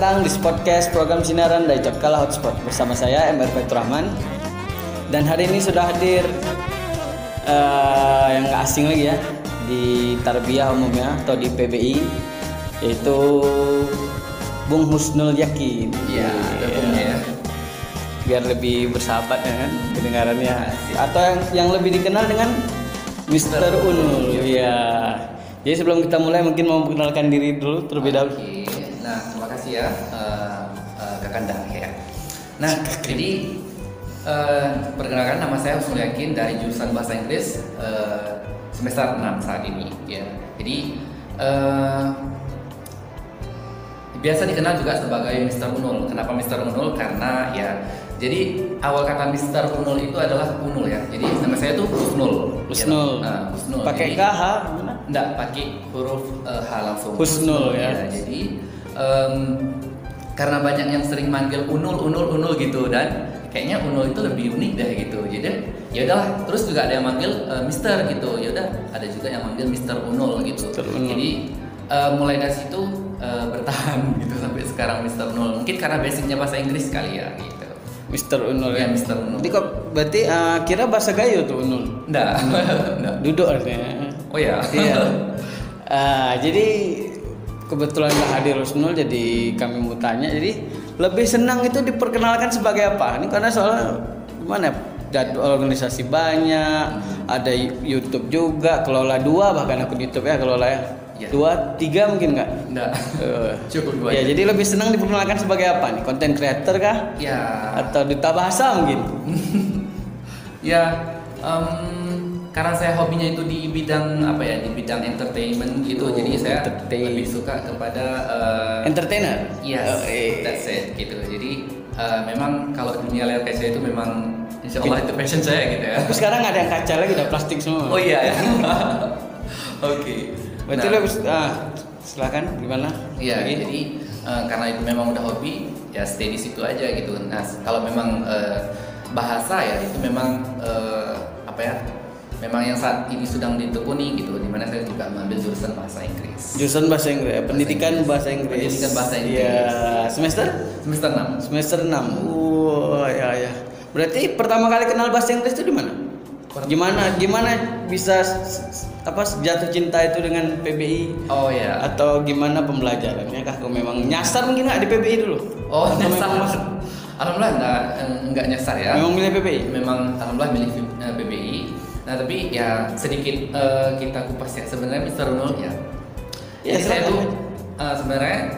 datang di podcast program Sinaran dari Cakala Hotspot bersama saya MR Fatur Rahman. Dan hari ini sudah hadir yang gak asing lagi ya di Tarbiyah umumnya atau di PBI, yaitu Bung Husnul Yakin. Iya, ya. Biar lebih bersahabat ya kan kedengarannya. Atau yang lebih dikenal dengan Mr. Unul. Iya. Jadi sebelum kita mulai mungkin mau memperkenalkan diri dulu terlebih dahulu. Nah, terima kasih ya Kakanda ya. Nah, jadi perkenalkan, nama saya Husnul Yakin dari jurusan Bahasa Inggris semester 6 saat ini ya. Jadi biasa dikenal juga sebagai Mr. Unul. Kenapa Mr. Unul? Karena ya, jadi awal kata Mr. Unul itu adalah Unul ya. Jadi nama saya tuh Husnul. Husnul. Ya, Husnul. Pakai K, H? Enggak, pakai huruf H langsung. Husnul ya. Jadi karena banyak yang sering manggil Unul gitu, dan kayaknya Unul itu lebih unik deh gitu. Jadi ya udahlah, terus juga ada yang manggil Mister gitu. Ya udah, ada juga yang manggil Mister Unul gitu. Mr. Unul. Jadi mulai dari situ bertahan gitu sampai sekarang Mister Unul. Mungkin karena basicnya bahasa Inggris kali ya gitu. Mr. Unul ya. Mr. Unul. Jadi kok berarti kira bahasa Gayo tuh Unul? Enggak. Duduk artinya. Oh ya. Iya. Jadi kebetulan hadir Husnul, jadi kami mau tanya. Jadi lebih senang itu diperkenalkan sebagai apa? Ini karena soalnya gimana? Jadwal organisasi banyak, ada YouTube juga, kelola 2 bahkan akun YouTube ya kelola ya. Ya. 2, 3 mungkin nggak? Enggak. Cukup 2. Ya, jadi lebih senang diperkenalkan sebagai apa nih? Content creator kah? Ya. Atau duta bahasa mungkin? Ya, karena saya hobinya itu di bidang apa ya, di bidang entertainment gitu. Jadi saya lebih suka kepada entertainer. Yes, that's it gitu. Jadi memang kalau dunia layar kaca itu memang insya Allah itu passion saya gitu ya. Tapi sekarang ada yang kaca lagi, udah plastik semua. Oh iya ya. Oke. Berarti lo silakan gimana? Iya, jadi karena itu memang udah hobi, ya stay di situ aja gitu. Nah, kalau memang bahasa ya itu memang apa ya? Memang yang saat ini sedang ditekuni gitu, dimana saya juga mengambil jurusan bahasa Inggris. Jurusan bahasa Inggris, ya? Pendidikan bahasa Inggris. Pendidikan bahasa Inggris. Iya, semester 6. Semester 6. Ya. Berarti pertama kali kenal bahasa Inggris itu di mana? Gimana bisa jatuh cinta itu dengan PBI? Oh ya. Atau gimana pembelajarannya kah? Kau memang nyasar mungkin nggak di PBI dulu? Oh, nyasar. Alhamdulillah enggak nyasar ya. Memang milih PBI? Memang alhamdulillah milih PBI. Nah, tapi ya sedikit kita kupas ya sebenarnya Mr. Unul ya. Jadi saya tuh sebenarnya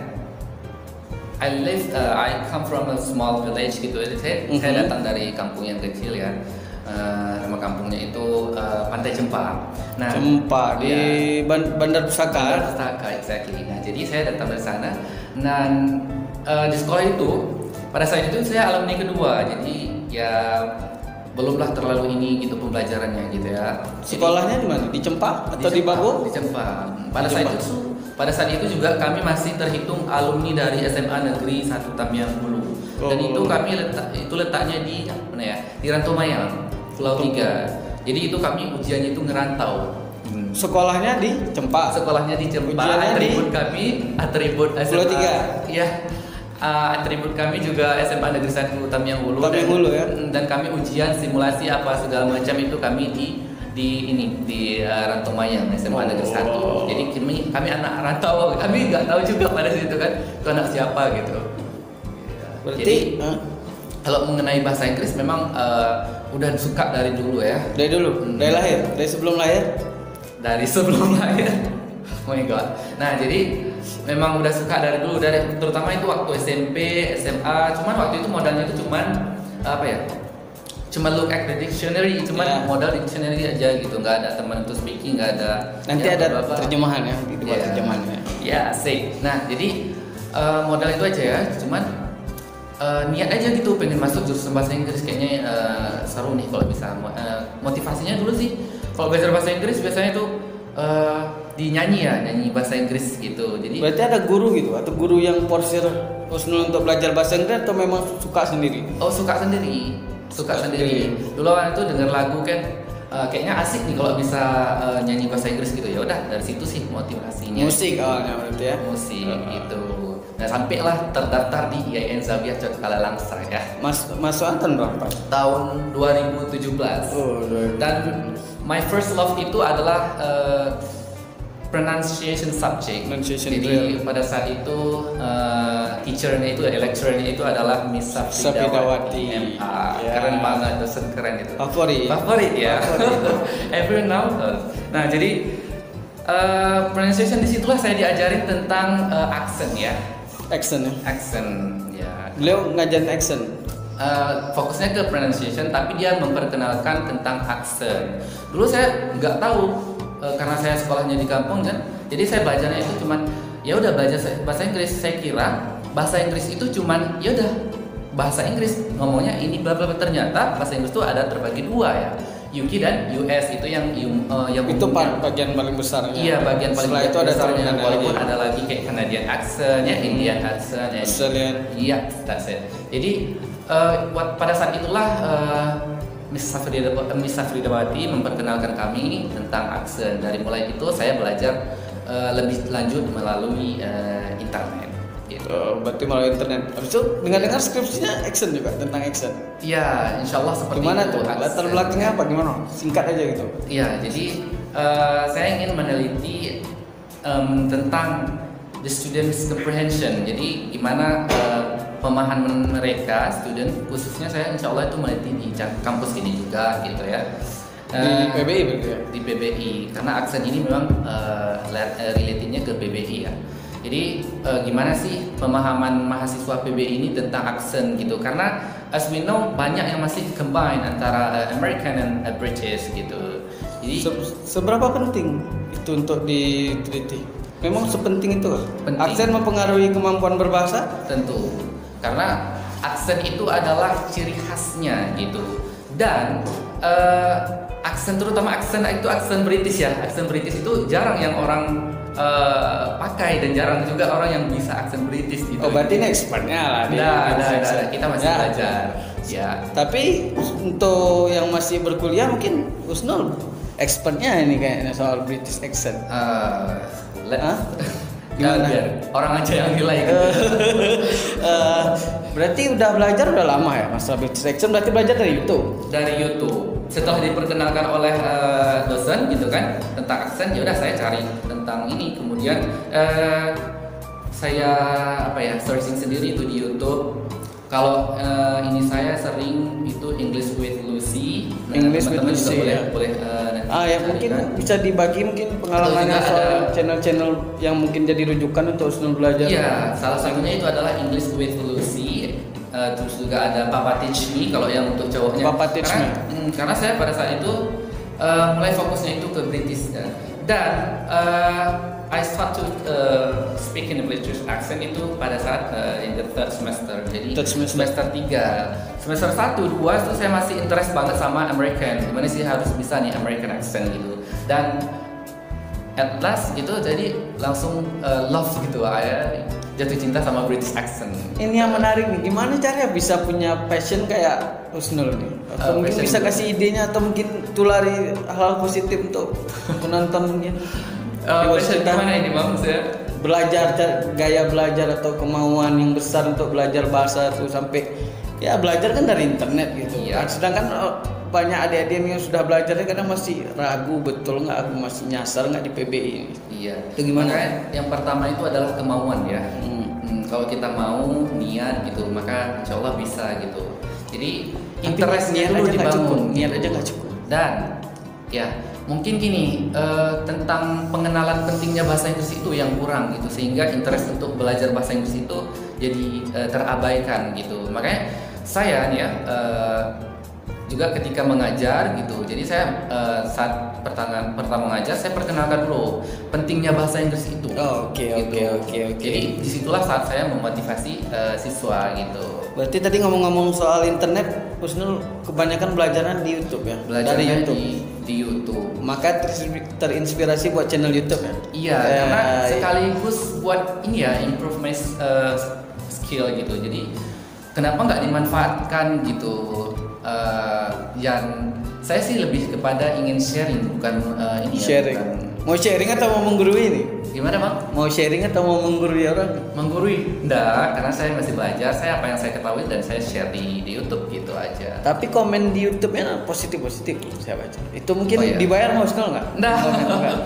I come from a small village gitu. Jadi saya datang dari kampung yang kecil ya. Nama kampungnya itu Pantai Cempa. Nah, Cempa di Bandar Pusaka. Bandar Pusaka, exactly. Nah, jadi saya datang dari sana. Dan di sekolah itu pada saat itu saya alumni kedua. Jadi ya belumlah terlalu ini gitu pembelajarannya gitu ya. Sekolahnya di mana? Di Cempa atau di Bago? Di Cempa. Pada saat itu juga kami masih terhitung alumni dari SMA Negeri 1 Tamiang Hulu. Dan itu kami letaknya di mana ya? Di Rantomayang, Pulau 3. Jadi itu kami ujiannya itu ngerantau. Sekolahnya di Cempa. Sekolahnya di Cempa. Ujiannya Atribut SMA Pulau 3. Iya. Atribut kami juga SMA Negeri 1 Tamiang Hulu. Ya. Dan kami ujian simulasi apa segala macam itu kami di Rantomayang SMA Negeri 1. Jadi kami anak rantau, kami nggak tahu juga pada situ kan itu anak siapa gitu. Berarti jadi, kalau mengenai bahasa Inggris memang udah suka dari dulu ya. Dari dulu, dari lahir, dari sebelum lahir. Dari sebelum lahir. Oh my god. Nah, jadi memang udah suka dari dulu, terutama itu waktu SMP, SMA. Cuman waktu itu modalnya itu cuman apa ya? Cuma look at the dictionary, modal dictionary aja gitu, nggak ada teman untuk speaking, nggak ada. Nanti ya, ada terjemahan ya, gitu buat terjemahannya. Ya, asik. Nah, jadi modal itu aja ya, cuman niat aja gitu, pengen masuk jurusan bahasa Inggris, kayaknya seru nih kalau bisa. Motivasinya dulu sih, kalau belajar bahasa Inggris biasanya tuh nyanyi bahasa Inggris gitu. Jadi berarti ada guru gitu, atau guru yang porsir Husnul untuk belajar bahasa Inggris, atau memang suka sendiri? Oh, suka sendiri. Dulu waktu itu denger lagu kan, kayaknya asik nih kalau bisa nyanyi bahasa Inggris gitu. Ya udah, dari situ sih motivasinya. Musik awalnya berarti ya. Musik gitu. Nah, sampailah terdaftar di IAIN Zawiya Cotkalelangsa ya. Masuk angkatan berapa? Tahun 2017. Oh, 2017. Dan my first love itu adalah pronunciation subject. Pronunciation Jadi drill. pada saat itu teachernya itu, lecturernya itu adalah Miss Safridawati MA. Ya. Keren banget, dosen keren itu. Favorit Ya. Everyone knows. Nah, jadi pronunciation disitulah saya diajarin tentang aksen ya. Accent ya. Aksen ya. Beliau ngajarin accent. Fokusnya ke pronunciation, tapi dia memperkenalkan tentang aksen. Dulu saya nggak tahu karena saya sekolahnya di kampung kan, jadi saya belajarnya itu cuman ya udah belajar bahasa Inggris. Saya kira bahasa Inggris itu cuman ya udah bahasa Inggris ngomongnya ini bla bla bla. Ternyata bahasa Inggris itu ada terbagi dua ya, UK dan US itu yang Itu bagian paling besarnya. Iya, bagian paling Setelah itu ada besarnya. turunan Walaupun lagi. ada lagi kayak Canadian accent, ya Indian accent, ya. Australian. Iya, that's it. Jadi pada saat itulah Miss Safridawati memperkenalkan kami tentang aksen. Dari mulai itu saya belajar lebih lanjut melalui internet. Gitu. Berarti melalui internet. Habis itu dengar-dengar skripsinya accent juga tentang accent. Iya, insya Allah seperti Gimana itu. tuh? Latar belakangnya apa? Gimana? Singkat aja gitu. Iya, jadi saya ingin meneliti tentang the students comprehension. Jadi gimana pemahaman mereka, student, khususnya saya insya Allah itu meneliti di kampus ini juga gitu ya. Di PBI berarti ya? Di PBI, karena aksen ini memang relatednya ke PBI ya. Jadi gimana sih pemahaman mahasiswa PBI ini tentang aksen gitu? Karena as we know banyak yang masih combine antara American and British gitu. Jadi seberapa penting itu untuk diteliti? Memang sepenting itu kah? Penting. Aksen mempengaruhi kemampuan berbahasa? tentu, karena aksen itu adalah ciri khasnya gitu. Dan aksen, terutama aksen itu aksen British ya. Aksen British itu jarang yang orang pakai dan jarang juga orang yang bisa aksen British gitu. Oh, berarti ini expertnya lah. Nah, kita masih belajar. Ya. Tapi untuk yang masih berkuliah mungkin Husnul expertnya ini kayaknya soal British accent. Hah? Gimana? Biar orang aja yang nilai gitu. Berarti udah belajar udah lama ya masalah British accent, berarti belajar dari YouTube. Dari YouTube. Setelah diperkenalkan oleh dosen gitu kan tentang aksen, ya udah saya cari tentang ini. Kemudian saya searching sendiri itu di YouTube. Kalau ini saya sering itu English with Lucy. English with teman-teman Lucy, juga ya. boleh Ya mungkin bisa dibagi mungkin pengalamannya Atau juga soal ada- channel-channel yang mungkin jadi rujukan untuk Husnul belajar. Iya, salah satunya itu adalah English with Lucy. Terus juga ada Papa Teach Me kalau yang untuk cowoknya. Papa Teach Karena saya pada saat itu mulai fokusnya itu ke British dan I start to speak in the British accent itu pada saat in the third semester. Jadi Third semester. semester 3, semester 1, 2 itu saya masih interest banget sama American. Gimana sih harus bisa nih American accent gitu. Dan at last gitu jadi langsung love gitu jatuh cinta sama British accent. Ini yang menarik nih, gimana caranya bisa punya passion kayak Husnul nih? Atau mungkin Passion bisa itu. kasih idenya atau mungkin tulari hal positif untuk penonton mungkin. Passion gimana ini Bang? Belajar gaya belajar atau kemauan yang besar untuk belajar bahasa tuh sampai ya belajar kan dari internet gitu. Iya. Sedangkan banyak adik-adik yang sudah belajar kadang masih ragu betul nggak aku masih nyasar nggak di PBI ini. Iya. Itu gimana? Makanya yang pertama itu adalah kemauan ya. Kalau kita mau niat gitu, maka insya Allah bisa gitu. Jadi interestnya niat dulu aja nggak cukup. dibangun. Niat aja nggak cukup. Dan ya mungkin gini tentang pengenalan pentingnya bahasa Inggris itu yang kurang gitu, sehingga interest untuk belajar bahasa Inggris itu jadi terabaikan gitu. Makanya saya nih ya juga ketika mengajar gitu, jadi saya saat pertama mengajar saya perkenalkan dulu pentingnya bahasa Inggris itu. Oke. Jadi disitulah saat saya memotivasi siswa gitu. Berarti tadi ngomong-ngomong soal internet, Husnul kebanyakan belajaran di YouTube ya? Belajarnya Dari YouTube. di YouTube. Maka terinspirasi buat channel YouTube ya? Iya, karena sekaligus buat ini ya improve my skill gitu. Jadi kenapa nggak dimanfaatkan gitu? Yang saya sih lebih kepada ingin sharing bukan ini Sharing. ya, bukan Mau sharing atau mau menggurui nih? Gimana bang? Mau sharing atau mau menggurui orang? Menggurui? Enggak, karena saya masih belajar. Saya apa yang saya ketahui dan saya share di YouTube gitu aja. Tapi komen di YouTube-nya positif saya baca. Itu mungkin Oh, iya. dibayar mau sekali nggak? Nah, Komen enggak?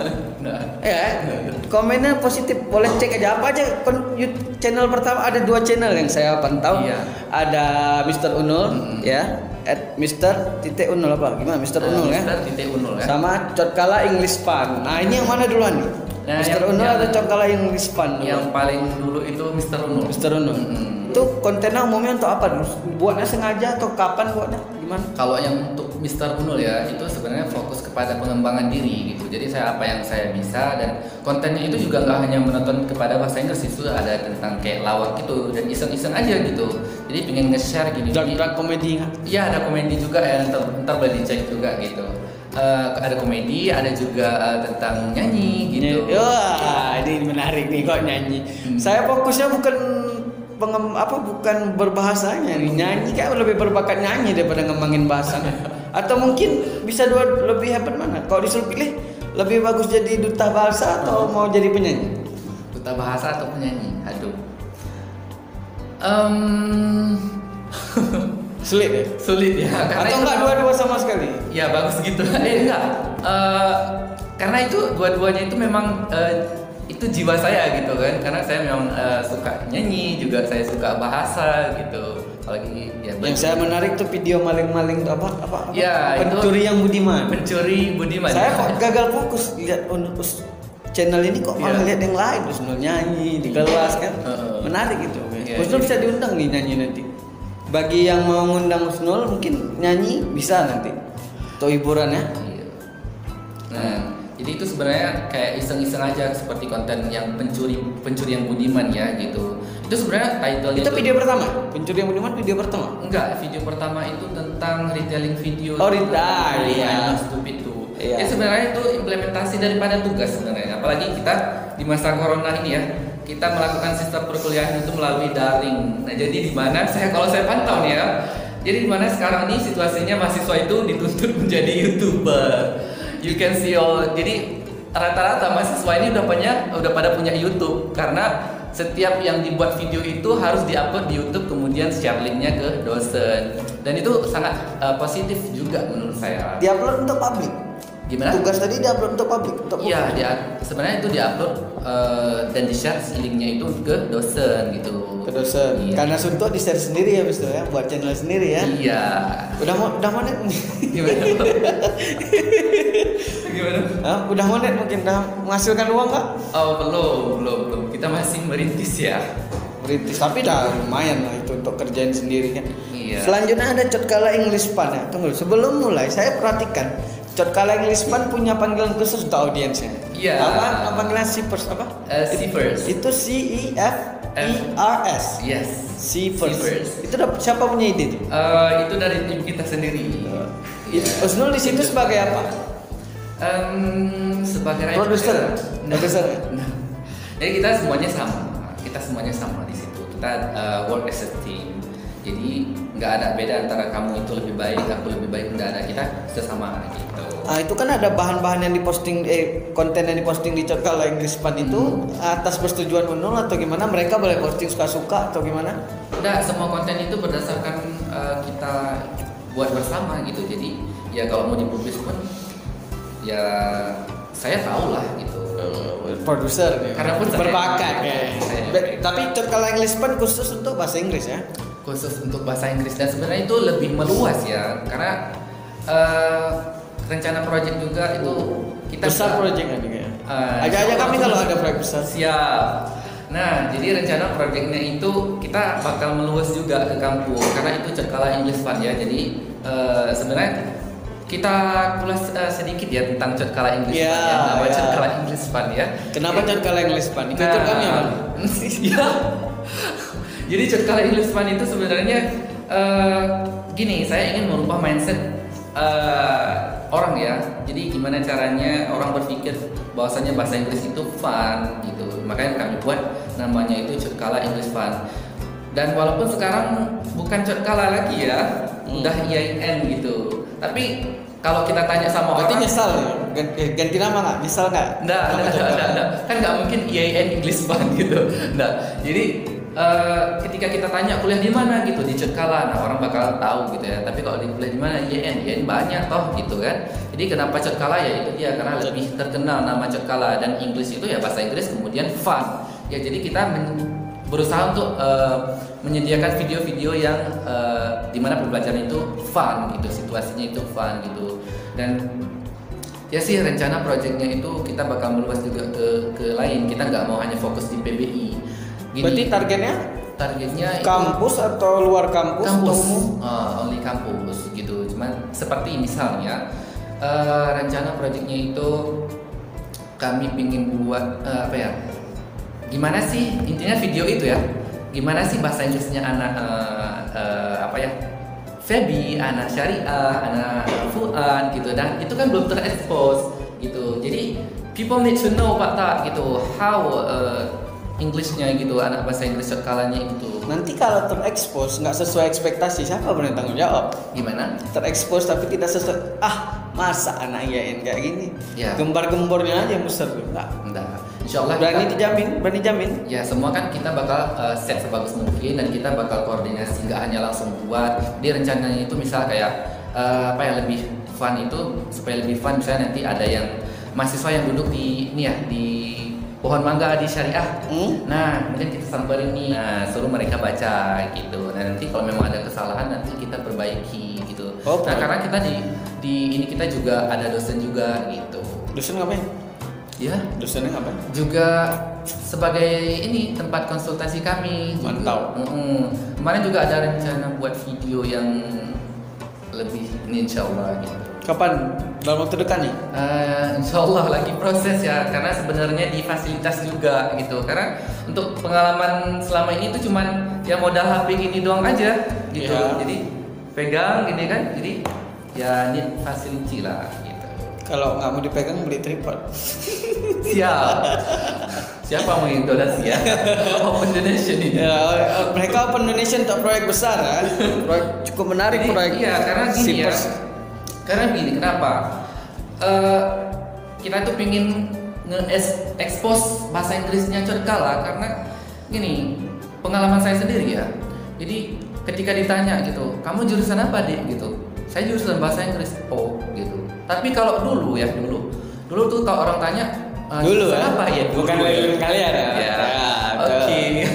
nah. Ya, komennya positif. Boleh cek aja apa aja. Channel pertama ada 2 channel yang saya pantau. Iya. Ada Mr. Unul, ya. @Mr.Unul apa? Gimana? Mr. Unul ya. Mr.Unul ya. Sama Cotkala English Fun. Nah, ini yang mana duluan nih? Nah, Mr. Unul atau Cotkala English Fun? Yang paling dulu itu Mr. Unul. Mr. Unul. Itu kontennya umumnya untuk apa? Buatnya sengaja atau kapan buatnya? Gimana? Kalau yang untuk Mr. Unul ya, itu sebenarnya fokus kepada pengembangan diri gitu. Jadi saya apa yang saya bisa, dan kontennya itu juga nggak hanya menonton kepada bahasa Inggris, itu ada tentang kayak lawak gitu dan iseng-iseng aja gitu. Jadi pengen nge-share gini. Drag komedi nggak? Iya, ada komedi juga ya, ntar boleh dicek juga gitu. Ada komedi, ada juga tentang nyanyi gitu. Wah, ini menarik nih kok nyanyi. Saya fokusnya bukan bukan berbahasanya nih. Nyanyi kayak lebih berbakat nyanyi daripada ngembangin bahasa. Atau mungkin bisa lebih hebat mana? Kalau disuruh pilih, lebih bagus jadi duta bahasa atau mau jadi penyanyi? Duta bahasa atau penyanyi? Aduh. Sulit ya? Sulit ya. Atau enggak dua-dua sama sekali? Ya bagus gitu. Enggak. Karena itu dua-duanya itu memang itu jiwa saya gitu kan. Karena saya memang suka nyanyi, juga saya suka bahasa gitu. Apalagi ya. Yang saya menarik tuh video maling-maling tuh apa? Ya, pencuri yang budiman. Pencuri budiman. Saya kok gagal fokus lihat channel ini kok malah lihat yang lain, terus nyanyi di kelas kan. Menarik gitu. Husnul bisa diundang nih nyanyi nanti. Bagi yang mau ngundang Husnul mungkin nyanyi bisa nanti. Atau hiburan ya. Iya. Nah, jadi itu sebenarnya kayak iseng-iseng aja, seperti konten yang pencuri yang budiman ya gitu. Itu sebenarnya title-nya itu video pertama. Pencuri yang budiman video pertama. Enggak, video pertama itu tentang retelling video. Oh, retailing. Iya, stupid itu. Iya. Ya sebenarnya itu implementasi daripada tugas sebenarnya. Apalagi kita di masa corona ini ya, kita melakukan sistem perkuliahan itu melalui daring. Nah, jadi di mana kalau saya pantau nih ya, jadi di mana sekarang ini situasinya mahasiswa itu dituntut menjadi YouTuber. You can see jadi rata-rata mahasiswa ini udah pada punya YouTube, karena setiap yang dibuat video itu harus diupload di YouTube, kemudian share linknya ke dosen, dan itu sangat positif juga menurut saya. Diupload untuk publik. Gimana? Tugas tadi diupload untuk publik. Iya, sebenarnya itu diupload dan di-share linknya itu ke dosen gitu. Ke dosen. Iya. Karena Sunto di-share sendiri ya, bis ya, buat channel sendiri ya. Iya. Udah monet Gimana? Gimana? Hah? Udah monet mungkin udah menghasilkan uang nggak? Oh, belum. Kita masih merintis ya. Merintis, tapi udah lumayan lah itu untuk kerjain sendiri kan. Iya. Selanjutnya ada Cotkala English Fun ya. Tunggu, sebelum mulai saya perhatikan Cotkala English Fun punya panggilan khusus untuk audiensnya. Iya. Apa panggilan Seepers apa? Seepers. Itu CEFERS. Yes. Seepers. Itu siapa punya ide tuh? Itu dari tim kita sendiri. Husnul di situ sebagai apa? Sebagai Produser. Produser. Nah, jadi kita semuanya sama di situ. Kita work as a team. Jadi nggak ada beda antara kamu itu lebih baik, aku lebih baik, nggak ada, kita sesama gitu. Itu kan ada bahan-bahan yang diposting, konten yang diposting di Cotkala English Fun itu atas persetujuan Unul atau gimana? Mereka boleh posting suka-suka atau gimana? Enggak, semua konten itu berdasarkan kita buat bersama gitu. Jadi ya kalau mau dipublish pun ya saya tahu lah gitu. Produser ya. Karena pun berbakat ya. Saya. Tapi Cotkala English Fun khusus untuk bahasa Inggris ya. Khusus untuk bahasa Inggris, dan sebenarnya itu lebih meluas ya, karena rencana proyek juga itu kita besar proyeknya nih kayaknya. Ajak-ajak kami kalau ada proyek besar. Siap. Nah, jadi rencana proyeknya itu kita bakal meluas juga ke kampus, karena itu Cotkala English Fun ya. Jadi sebenarnya kita kulas sedikit ya tentang Cotkala English Fun ya. Nama Cotkala English Fun ya. Kenapa Cotkala English Fun? Ikut kami apa? Ya. Jadi Cotkala English Fun itu sebenarnya gini, saya ingin merubah mindset orang ya. Jadi gimana caranya orang berpikir bahwasanya bahasa Inggris itu fun gitu. Makanya kami buat namanya itu Cotkala English Fun. Dan walaupun sekarang bukan Cotkala lagi ya, udah IAIN gitu. Tapi kalau kita tanya sama Berarti orang, nyesal ya? Ganti nama nggak? Nyesal nggak? enggak, kan nggak mungkin IAIN English Fund gitu, enggak. Jadi ketika kita tanya kuliah di mana gitu, di Cekala, nah orang bakal tahu gitu ya. Tapi kalau di kuliah di mana, IAIN banyak toh gitu kan. Jadi kenapa Cekala ya itu dia karena lebih terkenal nama Cekala, dan English itu ya bahasa Inggris kemudian fun. Ya jadi kita berusaha untuk menyediakan video-video yang dimana pembelajaran itu fun gitu, situasinya itu fun gitu. Dan ya sih rencana proyeknya itu kita bakal meluas juga ke lain. Kita nggak mau hanya fokus di PBI. Gini, Berarti targetnya itu kampus atau luar kampus? kampus, Atau umum? only kampus gitu. Cuman seperti misalnya rencana proyeknya itu kami pingin buat apa ya? Gimana sih intinya video itu ya? Gimana sih bahasa Inggrisnya anak apa ya? Febi, anak syariah, anak Fuan gitu, dan itu kan belum terekspos gitu. Jadi people need to know Pak Tak gitu how Englishnya gitu, anak bahasa Inggris Cekalanya itu. Nanti kalau terekspos nggak sesuai ekspektasi, siapa yang tanggung jawab? Gimana? Terekspos tapi tidak sesuai. Masa anak IAIN kayak gini? Ya. Gembar-gembornya aja yang besar tuh. Enggak. Insyaallah Berani jamin. Ya semua kan kita bakal set sebagus mungkin, dan kita bakal koordinasi, nggak hanya langsung buat. Di rencananya itu misal kayak apa ya, lebih fun itu, supaya lebih fun misalnya nanti ada yang mahasiswa yang duduk di ini ya, di pohon mangga di syariah. Nah kemudian kita samperin nih, nah suruh mereka baca gitu. Nah nanti kalau memang ada kesalahan nanti kita perbaiki gitu. Nah karena kita di ini kita juga ada dosen juga gitu. Dosen ngapain? Ya, Dosennya ngapain? juga sebagai ini tempat konsultasi kami. Mantap. Kemarin juga ada rencana buat video yang lebih ini insya Allah gitu. Kapan? Dalam waktu dekat nih? Insya Allah lagi proses ya, karena sebenarnya di fasilitas juga gitu. Karena untuk pengalaman selama ini tuh cuman ya modal HP gini doang aja gitu. Ya. Jadi pegang gini kan, jadi ya ini facility lah gitu. Kalau nggak mau dipegang beli tripod. Siapa mau yang donasi ya? Open donation ini. Ya, mereka open donation untuk proyek besar kan. Proyek cukup menarik. Jadi, proyek. iya, karena gini ya. Sipers. Karena gini, kenapa? Kita tuh pingin nge-expose bahasa Inggrisnya Cerkala karena gini, pengalaman saya sendiri ya. Jadi ketika ditanya gitu, kamu jurusan apa Dik gitu? Saya jurusan bahasa Inggris. Oh gitu. Tapi kalau dulu tuh kalau orang tanya Dulu jurusan ya? apa ya? Bukan kalian ya? Ya. Oke.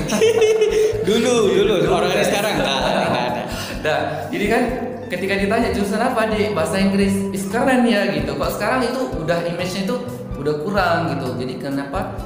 dulu orang ini sekarang nggak ada. Nah, jadi kan ketika ditanya jurusan apa Dik, bahasa Inggris, keren ya gitu. Kok sekarang itu udah image-nya itu udah kurang gitu. Jadi kenapa?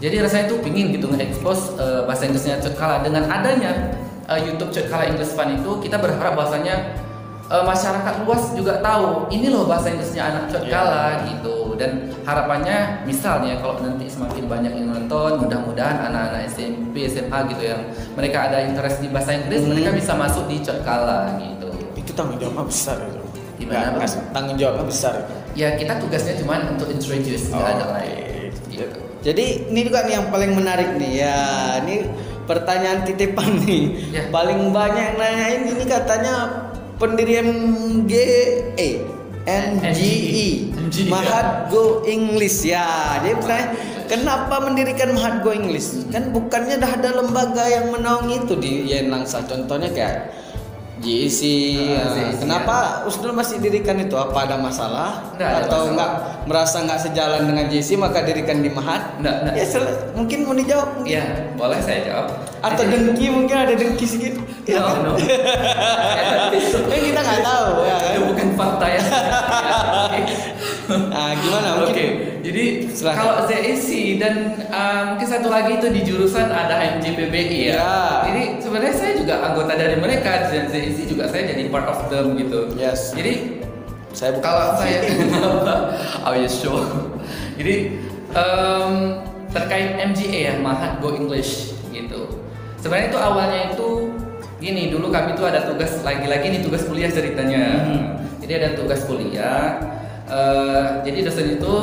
Jadi rasanya tuh pingin gitu nge-expose bahasa Inggrisnya Cerkala. Dengan adanya YouTube Cerkala English Fund itu, kita berharap bahwasanya masyarakat luas juga tahu ini loh bahasa Inggrisnya anak Cerkala gitu. Dan harapannya misalnya kalau nanti semakin banyak yang nonton, mudah-mudahan anak-anak SMP, SMA gitu yang mereka ada interest di bahasa Inggris, mereka bisa masuk di Cerkala gitu. Itu tanggung jawabnya besar itu. Gimana, Bang? Tanggung jawabnya besar. Ya kita tugasnya cuma untuk introduce, nggak ada lain. Gitu. Jadi ini juga nih yang paling menarik nih ya. Ini pertanyaan titipan nih. Ya. Paling banyak nanyain ini katanya pendiri MGE Mahat Go English ya. Dia bertanya, kenapa mendirikan Mahat Go English? Kan bukannya dah ada lembaga yang menaungi itu di Yen Langsa. Contohnya kayak JEC. Kenapa Usnul masih dirikan itu? Apa ada masalah? Atau nggak merasa nggak sejalan dengan JEC maka dirikan di Mahat? Nggak. Ya mungkin mau dijawab. Ya boleh saya jawab. Atau dengki, mungkin ada dengki sedikit. No. Kita nggak tahu ya kan? Itu bukan fakta ya. Nah, gimana? Oke, jadi kalau ZEC dan mungkin satu lagi itu di jurusan ada MJPBI ya. Jadi sebenarnya saya juga anggota dari mereka, dan ZEC juga saya jadi part of them gitu. Yes. Jadi saya kalau saya oh ya sure. Jadi terkait MGA ya, Mahat Go English gitu. Sebenarnya itu awalnya itu gini, dulu kami tuh ada tugas, lagi-lagi nih tugas kuliah ceritanya. Jadi ada tugas kuliah. Jadi dosen itu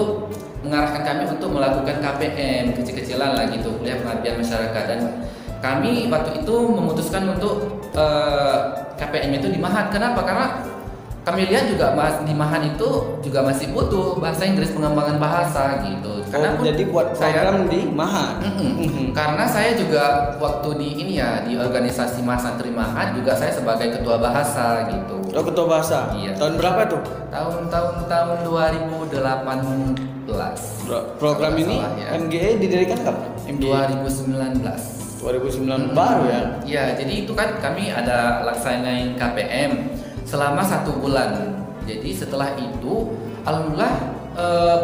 mengarahkan kami untuk melakukan KPM kecil-kecilan lah gitu, kuliah pengabdian masyarakat, dan kami waktu itu memutuskan untuk KPM itu di Mahat. Kenapa? Karena kami lihat juga di Mahat itu juga masih butuh bahasa Inggris, pengembangan bahasa gitu. Karena jadi buat program di Mahat. Karena saya juga waktu di ini ya di organisasi Mahasantri Mahat juga saya sebagai ketua bahasa gitu. Oh, ketua bahasa. Iya. Tahun berapa tuh? Tahun 2018. Program ini ya. MGE didirikan kapan? MGE 2009 baru ya. Iya, jadi itu kan kami ada laksanain KPM selama 1 bulan. Jadi setelah itu alhamdulillah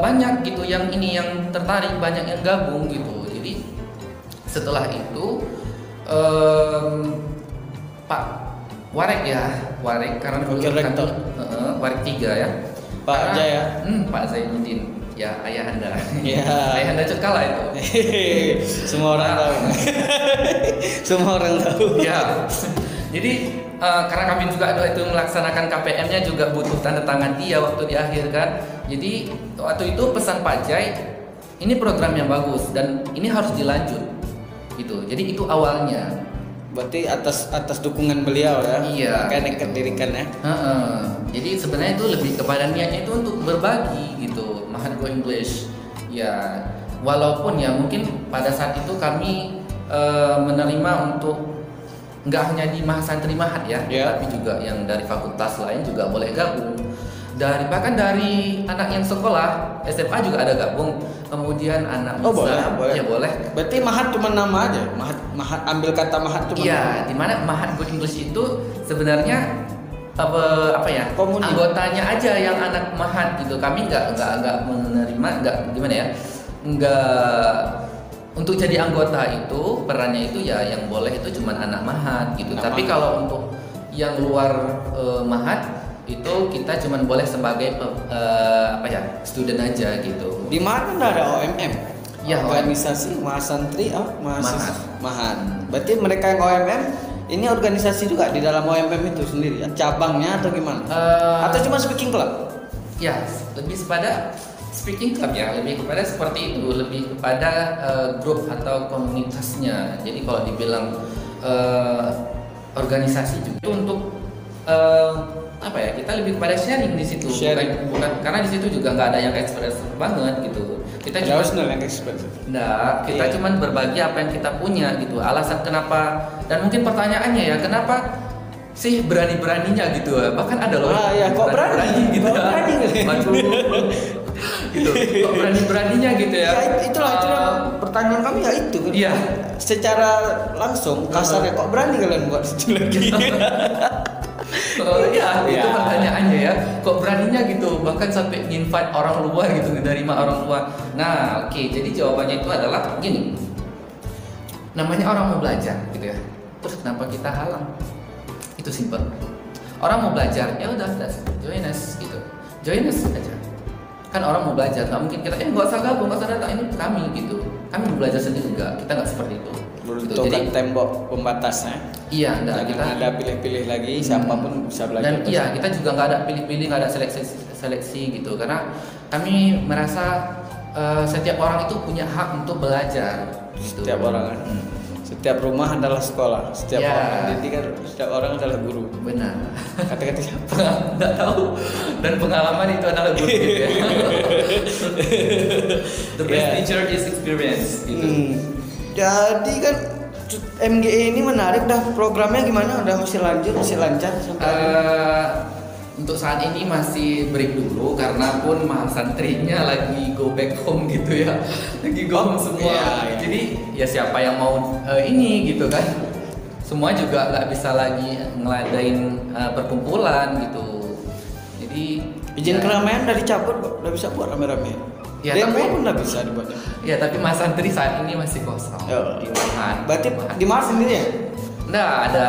banyak gitu yang tertarik, banyak yang gabung gitu. Jadi setelah itu Pak Warek karena dulu kami Warek 3 ya. Pak Jaya. Pak Zainuddin. Ya, ayah Anda. Ya. Ayah Anda Cekala itu. Semua orang tahu. Semua orang tahu. Ya. Jadi karena kami juga itu melaksanakan KPM-nya juga butuh tanda tangan dia waktu di akhir kan. Jadi waktu itu pesan Pak Jai, ini program yang bagus dan ini harus dilanjut. Gitu. Jadi itu awalnya. Berarti atas dukungan beliau ya. Iya. Kayak nekat dirikan ya. Jadi sebenarnya itu lebih kepada niatnya itu untuk berbagi gitu, Mahat Go English. Ya, walaupun ya mungkin pada saat itu kami menerima untuk nggak hanya di Mahasantri Mahat ya, tapi juga yang dari fakultas lain juga boleh gabung. Bahkan dari anak yang sekolah SMA juga ada gabung. Kemudian anak boleh. Ya boleh. Berarti Mahat cuma nama aja. Mahat ambil kata Mahat cuma. Iya, di mana Mahat Go English itu sebenarnya apa ya? Anggotanya aja yang anak Mahat gitu. Kami nggak menerima, nggak gimana ya? Nggak untuk jadi anggota itu perannya itu ya yang boleh itu cuma anak Mahat gitu. Tapi kalau untuk yang luar Mahat itu kita cuma boleh sebagai student aja gitu. Di mana ada OMM? Ya, organisasi Mahasantri Mahat. Berarti mereka yang OMM ini organisasi juga di dalam OMM itu sendiri ya? Cabangnya atau gimana? Atau cuma speaking club? Ya, lebih kepada speaking club ya, lebih kepada seperti itu, lebih kepada grup atau komunitasnya. Jadi kalau dibilang organisasi juga itu untuk kita lebih kepada sharing di situ, bukan karena di situ juga nggak ada yang expert banget gitu. Kita cuma kita cuma berbagi apa yang kita punya gitu. Alasan kenapa dan mungkin pertanyaannya ya kenapa sih beraninya gitu, bahkan ada loh kok berani gitu, gitu. Kok beraninya gitu ya. Itulah pertanyaan kami ya itu kan. Iya. Secara langsung kasarnya kok berani kalian buat itu lagi. Itu pertanyaannya ya. Kok beraninya gitu, bahkan sampai invite orang luar gitu, menerima orang luar. Nah, jadi jawabannya itu adalah gini. Namanya orang mau belajar gitu ya. Terus kenapa kita halang? Itu simpel. Orang mau belajar, ya udah join us gitu. Join us aja. Kan orang mau belajar, nggak mungkin kita nggak usah gabung, nggak usah datang, ini kami gitu. Kami mau belajar sendiri enggak, kita nggak seperti itu. Gitu. Jadi tembok pembatasnya. Iya, enggak kita ada pilih-pilih lagi, siapapun bisa belajar. Dan kita juga nggak ada pilih-pilih, nggak ada seleksi gitu, karena kami merasa setiap orang itu punya hak untuk belajar. Gitu. Setiap orang kan. Setiap rumah adalah sekolah, setiap orang pendidikan, setiap orang adalah guru. Benar. Kata-kata siapa? Nggak tahu. Dan pengalaman itu adalah guru gitu ya. The best teacher is experience gitu. Jadi kan MGE ini menarik dah, programnya gimana? Udah masih lancar sampai untuk saat ini masih break dulu karena pun Mahasantrinya lagi go back home gitu ya, lagi go home semua. Jadi ya siapa yang mau ini gitu kan, semua juga nggak bisa lagi ngeladain perkumpulan gitu. Jadi izin keramaian udah dicabut, udah bisa buat rame-rame. Ya, demo pun udah bisa dibuatnya. Ya tapi Mahasantri saat ini masih kosong. Di Mahat. Berarti di Mahat sendiri ya? Nggak, ada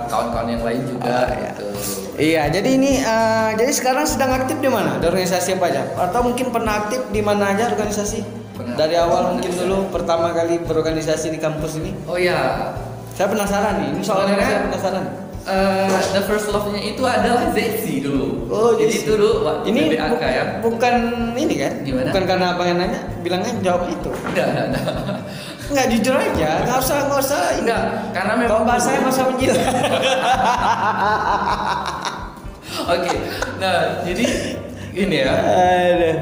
kawan-kawan yang lain juga gitu. Iya, jadi ini jadi sekarang sedang aktif di mana? Di organisasi apa aja? Atau mungkin pernah aktif di mana aja organisasi? Dari awal mungkin dulu pertama kali berorganisasi di kampus ini. Oh iya. Saya penasaran nih, ini soalnya saya penasaran. The first love-nya itu adalah ZC dulu. Oh, jadi itu dulu waktu ini BBAK ya. Bukan ini kan? Gimana? Bukan karena abang yang nanya, bilangnya jawab itu. Enggak, jujur aja, nggak usah. Enggak, karena memang kalau bahasanya masa menjilat. Oke, nah jadi ini ya. Aduh.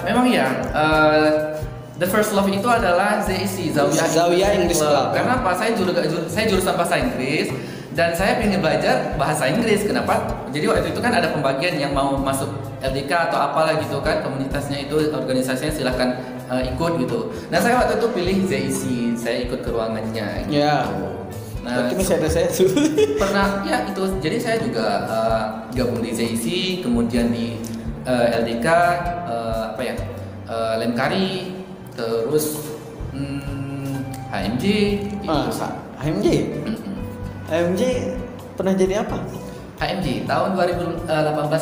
Memang ya, the first love itu adalah ZEC, Zawiya English Club. Karena apa? Saya jurusan bahasa Inggris dan saya ingin belajar bahasa Inggris. Kenapa? Jadi waktu itu kan ada pembagian yang mau masuk LDK atau apalah gitu kan, komunitasnya itu, organisasinya silahkan ikut gitu. Nah saya waktu itu pilih ZEC, saya ikut ke ruangannya. Gitu. Ya. Nah, berarti masih ada saya tuh. pernah ya itu. Jadi saya juga gabung di ZEC, kemudian di LDK, apa ya, Lemkari, terus HMJ. Gitu. HMJ? HMJ pernah jadi apa? HMJ tahun 2018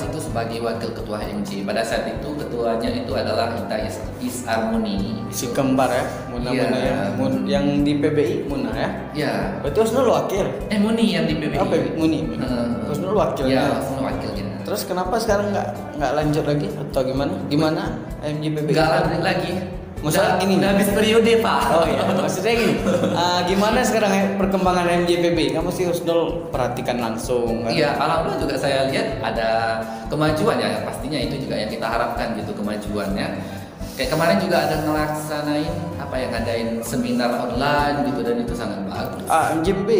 itu sebagai wakil ketua HMJ. Pada saat itu ketuanya itu adalah Ita Is Harmony. Si kembar ya, Muna Iya. Muna ya. Yang di PBI Muna ya. Ya. Berarti Husnul wakil. Muni yang di PBI. Oh, Muni. Husnul wakilnya. Ya, Husnul wakilnya. Terus kenapa sekarang nggak lanjut lagi atau gimana? Gimana HMJ PBI? Nggak lanjut lagi. Masalah gini. Udah habis periode Pak. Oh iya, maksudnya gini. Gimana sekarang perkembangan MJPB? Kamu sih Husnul perhatikan langsung kan? Iya, alhamdulillah juga saya lihat ada kemajuan ya, pastinya itu juga yang kita harapkan gitu, kemajuannya. Kayak kemarin juga ada ngelaksanain apa ya, ngadain seminar online gitu, dan itu sangat bagus. MJPB.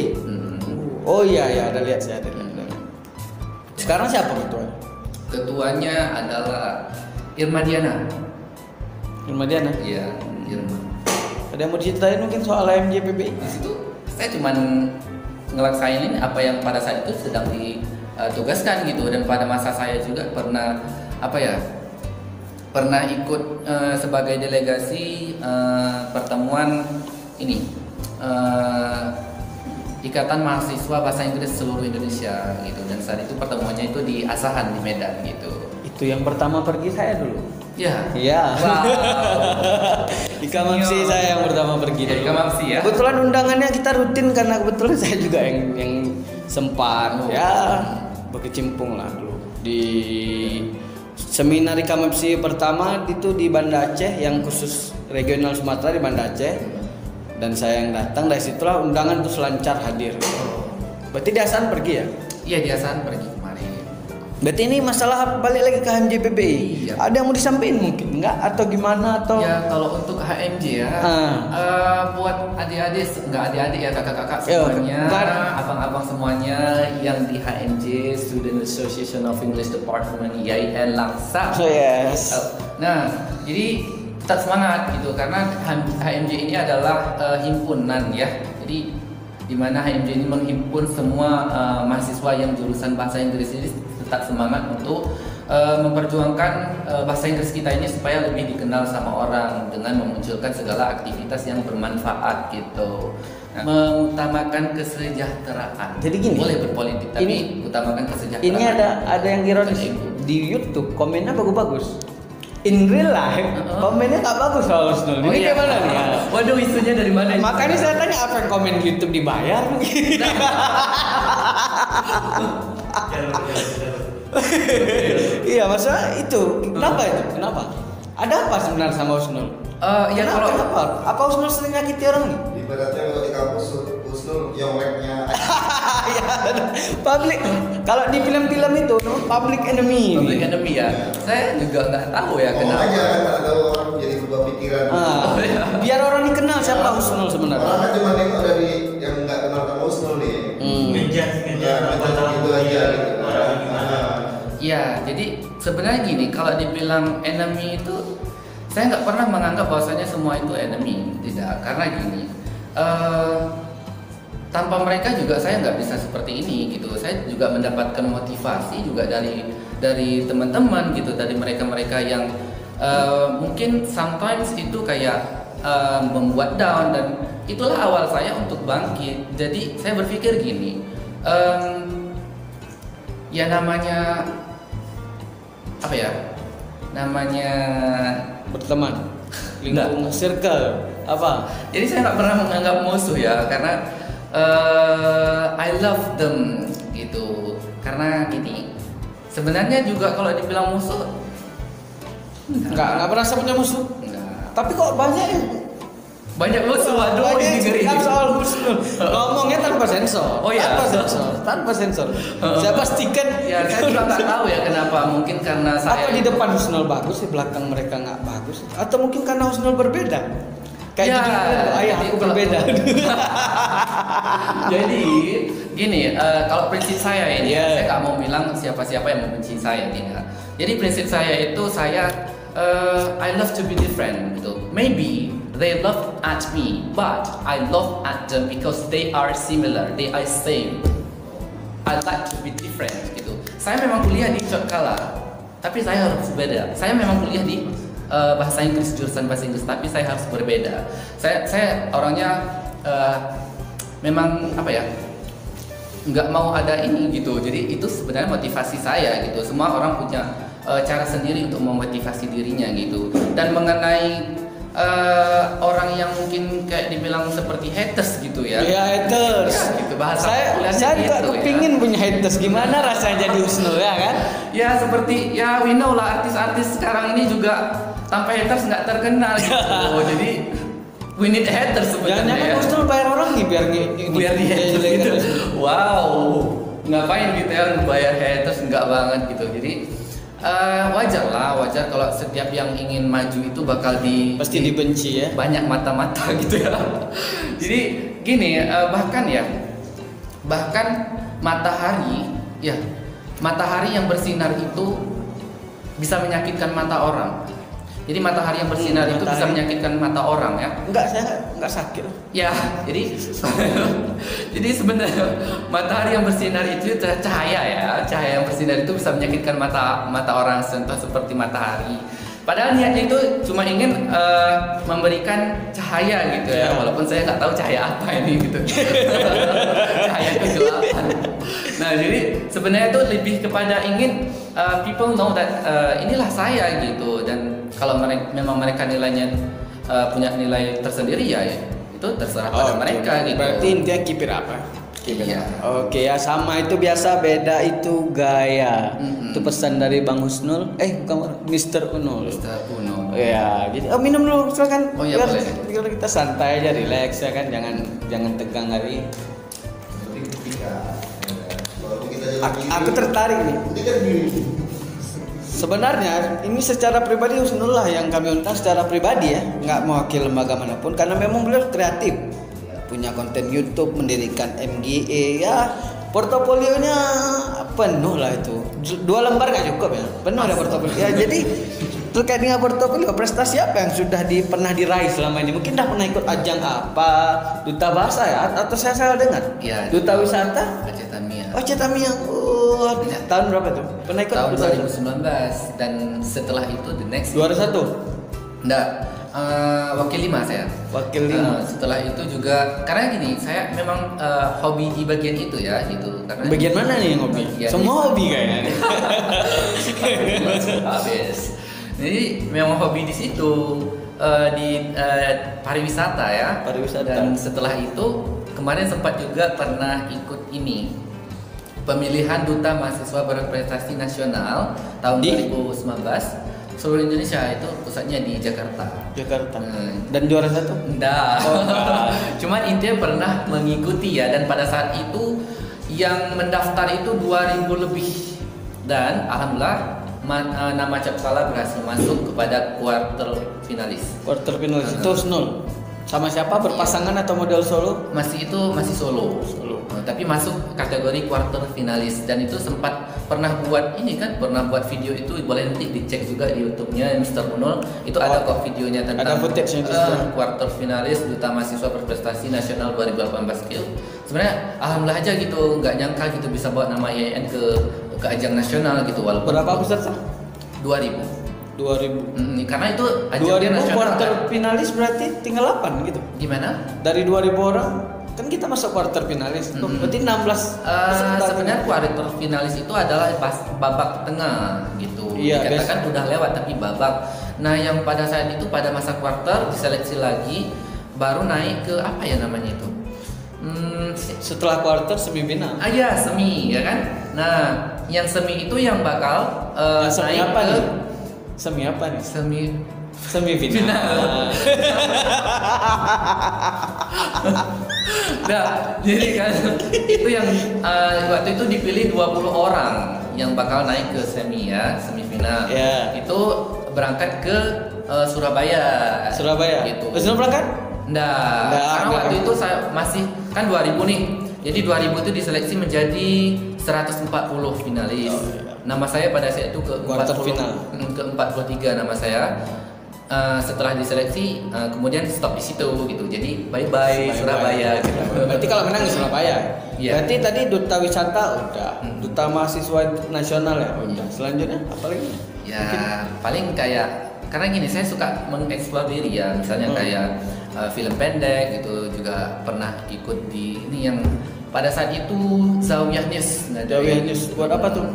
Oh iya ya, ada lihat saya ada lihat. Sekarang siapa ketuanya? Ketuanya adalah Irma Diana. Irma Diana. Iya, Irma. Ada yang mau diceritain mungkin soal MJPB? Di situ saya cuman ngelaksainin apa yang pada saat itu sedang ditugaskan gitu, dan pada masa saya juga pernah apa ya, pernah ikut sebagai delegasi pertemuan ini Ikatan Mahasiswa Bahasa Inggris Seluruh Indonesia gitu, dan saat itu pertemuannya itu di Asahan di Medan gitu. Itu yang pertama pergi saya dulu. Ya. Iya. Wow. Di Kamamsi saya yang pertama pergi Di dulu. Kamamsi ya. Kebetulan undangannya kita rutin karena kebetulan saya juga yang sempat ya berkecimpung lah dulu di seminar di Kamamsi pertama itu di Banda Aceh, yang khusus regional Sumatera di Banda Aceh, dan saya yang datang. Dari situlah undangan itu selancar hadir. Berarti di Asahan pergi ya? Iya, di Asahan pergi kemarin. Berarti ini masalah balik lagi ke HMJPB. Iya. Ada yang mau disampaikan mungkin enggak atau gimana atau? Ya kalau untuk HMJ ya, buat adik-adik, enggak adik-adik ya, kakak-kakak semuanya, abang-abang semuanya yang di HMJ Student Association of English Department IAIN Langsa. Oh, yes. Nah, jadi tetap semangat gitu, karena HMJ ini adalah himpunan ya. Jadi di mana HMJ ini menghimpun semua mahasiswa yang jurusan bahasa Inggris ini tetap semangat untuk memperjuangkan bahasa Inggris kita ini supaya lebih dikenal sama orang dengan memunculkan segala aktivitas yang bermanfaat gitu. Nah, mengutamakan kesejahteraan. Jadi gini, boleh berpolitik tapi utamakan kesejahteraan. Ini ada yang ironis di YouTube, komennya bagus-bagus. In real life, komennya nggak bagus soal Husnul. Ini gimana nih? Ya? Waduh, isunya dari mana? Makanya saya tanya, apa yang komen di YouTube dibayar? Iya, maksudnya itu kenapa itu? Kenapa? Ada apa sebenarnya sama Husnul? Ya kenapa? Apa Husnul sering nyakiti orang nih? Ibaratnya kalau di kampus Husnul yongreknya. Public. Kalau di film-film itu public enemy. Public enemy ya. Saya juga nggak tahu ya kenapa. Aja kan ada orang jadi berubah pikiran. Biar orang dikenal siapa Husnul sebenarnya. Orang kan cuma nengok dari yang nggak kenal sama Husnul nih. Ngejar gitu aja gitu. Ya, jadi sebenarnya gini, kalau dibilang enemy itu, saya nggak pernah menganggap bahwasanya semua itu enemy, tidak. Karena gini, tanpa mereka juga saya nggak bisa seperti ini gitu. Saya juga mendapatkan motivasi juga dari teman-teman gitu, dari mereka-mereka yang mungkin sometimes itu kayak membuat down, dan itulah awal saya untuk bangkit. Jadi saya berpikir gini, ya namanya apa ya? Namanya berteman, lingkungan circle apa? Jadi saya nggak pernah menganggap musuh ya, karena I love them gitu. Karena ini sebenarnya juga kalau dibilang musuh nggak merasa punya musuh. enggak. Tapi kok banyak yang Banyak musuh, aduh Banyak ini ngeri. cerita soal Husnul. Ngomongnya tanpa sensor. Oh, iya. Tanpa sensor. Saya pastikan. Ya saya juga nggak tahu ya kenapa, mungkin karena saya Apa di depan Husnul bagus, di belakang mereka nggak bagus, atau mungkin karena Husnul berbeda? Kayak Ya, gitu, ayah jadi aku kalau- berbeda. Jadi gini, kalau prinsip saya ini, Yeah. saya nggak mau bilang siapa-siapa yang membenci saya, tidak. Jadi prinsip saya itu I love to be different gitu. Maybe they love at me, but I love at them because they are similar, they are same. I like to be different gitu. Saya memang kuliah di Yogyakarta, tapi saya harus berbeda. Saya memang kuliah di bahasa Inggris, jurusan bahasa Inggris, tapi saya harus berbeda. Saya orangnya memang apa ya, nggak mau ada ini gitu. Jadi itu sebenarnya motivasi saya gitu. Semua orang punya cara sendiri untuk memotivasi dirinya gitu. Dan mengenai orang yang mungkin kayak dibilang seperti haters gitu ya. Ya haters. Ya, gitu bahasa Saya populernya juga gitu, kepingin punya haters. Gimana rasanya jadi Husnul ya kan? Ya seperti ya we know lah, artis-artis sekarang ini juga tanpa haters nggak terkenal gitu. Jadi we need haters sebenarnya. Jangan-jangan Ya. Husnul bayar orang nih biar Biar di haters gitu. Wow, ngapain gitu ya bayar haters, nggak banget gitu. Jadi wajar kalau setiap yang ingin maju itu bakal Pasti dibenci ya. banyak mata-mata gitu ya. Jadi gini, bahkan matahari yang bersinar itu bisa menyakitkan mata orang. Jadi matahari yang bersinar itu bisa matahari. menyakitkan mata orang ya. Enggak, saya enggak sakit. Ya, jadi sebenarnya matahari yang bersinar itu cahaya yang bersinar itu bisa menyakitkan mata orang seperti matahari. Padahal niatnya itu cuma ingin memberikan cahaya gitu ya, walaupun saya nggak tahu cahaya apa ini gitu. Cahaya kegelapan. Nah, jadi sebenarnya itu lebih kepada ingin people know that inilah saya gitu, dan kalau memang mereka nilainya punya nilai tersendiri ya itu terserah pada mereka gitu. Berarti intinya kipir apa? Iya. Oke ya, sama itu biasa, beda itu gaya. Itu pesan dari Bang Husnul. Bukan Mr. Unul. Mr. Uno. Ya, jadi minum dulu silakan. Oh, iya, boleh. Biar kita santai aja, relax ya kan, jangan tegang hari. Penting ketika walaupun kita jalan Aku tertarik nih. ketika diri. Sebenarnya ini secara pribadi Husnul lah yang kami undang secara pribadi ya, nggak mewakili lembaga manapun karena memang beliau kreatif, punya konten YouTube, mendirikan MGA ya, portofolionya penuh lah itu. 2 lembar nggak cukup ya, penuh ada portofolio. Ya jadi terkait dengan portofolio, prestasi apa yang sudah pernah diraih selama ini? Mungkin dah pernah ikut ajang apa, duta bahasa ya, atau saya salah dengar? Ya, Duta wisata? Aceh Tamiya. Oh, Cetami yang tahun berapa tuh? Pernah ikut Tahun duta wisata? 2019, dan setelah itu the next Juara 1? enggak, wakil 5 saya. Wakil 5. Setelah itu juga karena gini, saya memang hobi di bagian itu ya gitu. Karena Bagian mana nih yang hobi? Bagian Semua hobi kayaknya. habis. Jadi memang hobi di situ, di pariwisata ya. Pariwisata. Dan setelah itu kemarin sempat juga pernah ikut ini, pemilihan duta mahasiswa berprestasi nasional tahun Di? 2019 seluruh Indonesia, itu pusatnya di Jakarta. Jakarta. Dan juara 1? Enggak. Oh, enggak. Cuman intinya pernah mengikuti ya, dan pada saat itu yang mendaftar itu 2000 lebih, dan alhamdulillah nama Capsala berhasil masuk kepada quarter finalis. Quarter finalis itu Husnul. Sama siapa? Berpasangan atau model solo? Masih solo. Tapi masuk kategori quarter finalis, dan itu sempat pernah buat video itu, boleh nanti dicek juga di YouTube-nya Mr. Unul. Itu ada kok videonya tentang ada footage-nya di situ. quarter finalis Duta Mahasiswa Berprestasi Nasional 2018 gitu. Sebenarnya alhamdulillah aja gitu, nggak nyangka gitu bisa bawa nama IAIN ke ajang nasional gitu, walaupun Berapa peserta? 2000. 2000. Karena itu ajangnya 2000 nasional. quarter Kan? finalis berarti tinggal 8 gitu. Gimana? Dari 2000 orang kan kita masuk quarter finalis. Tuh, berarti 16 peserta. Sebenarnya quarter finalis itu adalah babak tengah gitu. Iya, Dikatakan udah lewat tapi babak. Nah, yang pada saat itu pada masa quarter diseleksi lagi, baru naik ke apa ya namanya itu? Setelah quarter semifinal. Ya semi ya kan. Nah, yang semi itu yang bakal Yang semi naik apa ke nih? Semi apa nih? semi Semifinal. Nah, jadi kan itu yang waktu itu dipilih 20 orang yang bakal naik ke semifinal. Ya. Itu berangkat ke Surabaya. Gitu. Terus berangkat? Nggak, karena waktu itu saya masih kan 2000 nih. Jadi 2000 itu diseleksi menjadi 140 finalis. Oh, iya. Nama saya pada saat itu ke Quarter final. ke 43 nama saya. Setelah diseleksi kemudian stop di situ gitu. Jadi bye Surabaya gitu. Berarti kalau menang di Surabaya. Iya. Berarti tadi duta wisata udah, duta mahasiswa nasional ya udah. Selanjutnya apa lagi? Ya paling kayak karena gini saya suka mengeksplor diri ya. Misalnya kayak film pendek gitu juga pernah ikut di ini yang pada saat itu Zawiyah News. Nah, Zawiyah News buat apa tuh?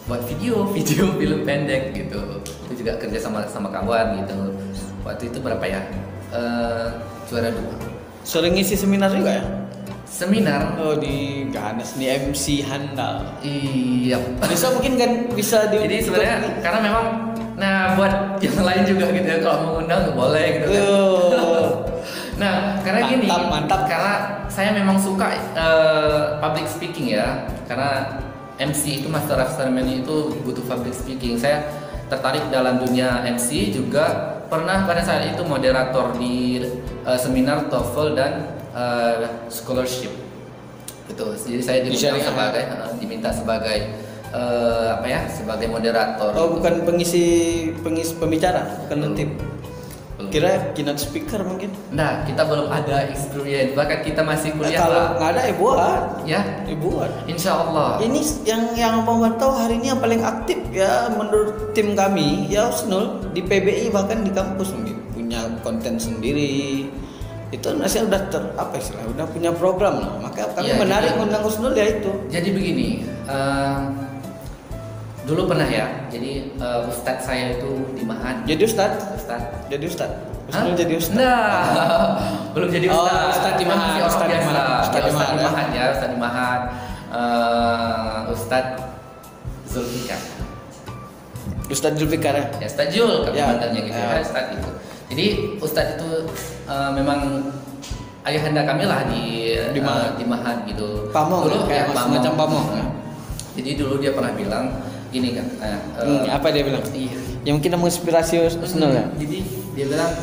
Buat video film pendek gitu. Itu juga kerja sama kawan gitu. Waktu itu berapa ya? Juara 2. Sering ngisi seminar juga ya? Seminar. Oh di Ganes nih MC handal. Iya. Bisa mungkin kan bisa di. Jadi sebenarnya karena memang buat yang lain juga gitu ya kalau mengundang nggak boleh gitu kan. Nah, karena gini, mantap. Karena saya memang suka public speaking ya. Karena MC itu Master of Ceremony itu butuh public speaking. Saya tertarik dalam dunia MC juga pernah pada saat itu moderator di seminar TOEFL dan scholarship. Gitu. Jadi saya diminta sebagai sebagai moderator. Oh, bukan pengisi pembicara, bukan nanti. Kira keynote speaker mungkin? Nah, kita belum ada experience, bahkan kita masih kuliah. Kalau nggak ada buat. Ya, Dibuat. Insya Allah. Ini yang mau tahu hari ini yang paling aktif ya menurut tim kami ya Husnul di PBI bahkan di kampus mungkin punya konten sendiri. Itu nasihat udah udah punya program lah. Maka kami menarik undang Husnul ya itu. Jadi begini, dulu pernah ya. Jadi ustadz saya itu di Mahat. Jadi ustadz. Husnul jadi ustadz. Nah, belum jadi ustadz. Oh, ustadz di Mahat. Ustadz di Mahat ya. Ustadz di Mahat. Ustadz Zulfikar. Ustadz Zulfikar ya. Ya, Ustadz Jul kami manggilnya gitu ya. Ustadz itu. Jadi Ustadz itu memang ayahanda kami lah di Mahat gitu. Pamong, dulu kayak semacam pamong. Jadi dulu dia pernah bilang gini kan. Apa dia bilang? Iya. Yang mungkin menginspirasi Husnul ya. Jadi dia bilang,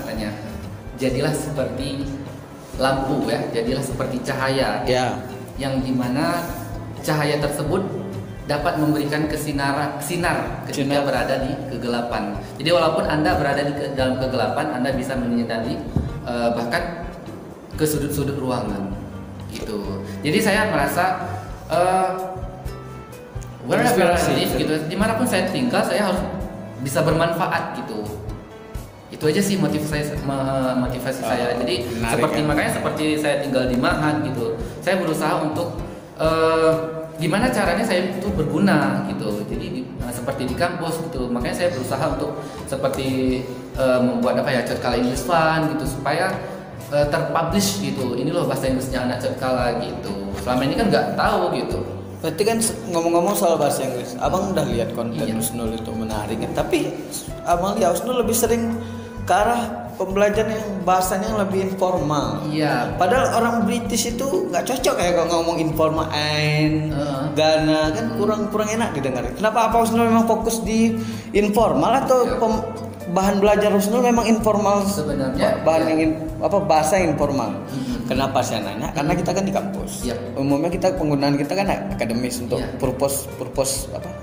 katanya, jadilah seperti lampu ya, jadilah seperti cahaya. Ya. Yang dimana cahaya tersebut dapat memberikan sinar ketika berada di kegelapan. Jadi walaupun Anda berada di dalam kegelapan, Anda bisa menyinari bahkan ke sudut-sudut ruangan gitu. Jadi saya merasa wherever I live gitu, dimanapun saya tinggal saya harus bisa bermanfaat gitu. Itu aja sih motivasi saya. Jadi makanya seperti saya tinggal di Mahat gitu, saya berusaha untuk gimana caranya saya itu berguna gitu. Jadi seperti di kampus gitu, makanya saya berusaha untuk seperti membuat Codkala English Fund gitu supaya terpublish gitu. Ini loh bahasa Inggrisnya anak Codkala gitu. Selama ini kan nggak tahu gitu. Berarti kan ngomong-ngomong soal bahasa Inggris, abang udah lihat konten Husnul itu menarik kan? Tapi abang lihat Husnul lebih sering ke arah pembelajaran yang bahasanya yang lebih informal. Iya. Padahal orang British itu nggak cocok ya kalau ngomong informal, Ghana kan kurang enak didengar. Kenapa apa Husnul memang fokus di informal atau bahan belajar Husnul memang informal sebenarnya? Bahasa yang informal. Kenapa saya nanya? Karena kita kan di kampus. Umumnya penggunaan kita kan akademis untuk purpose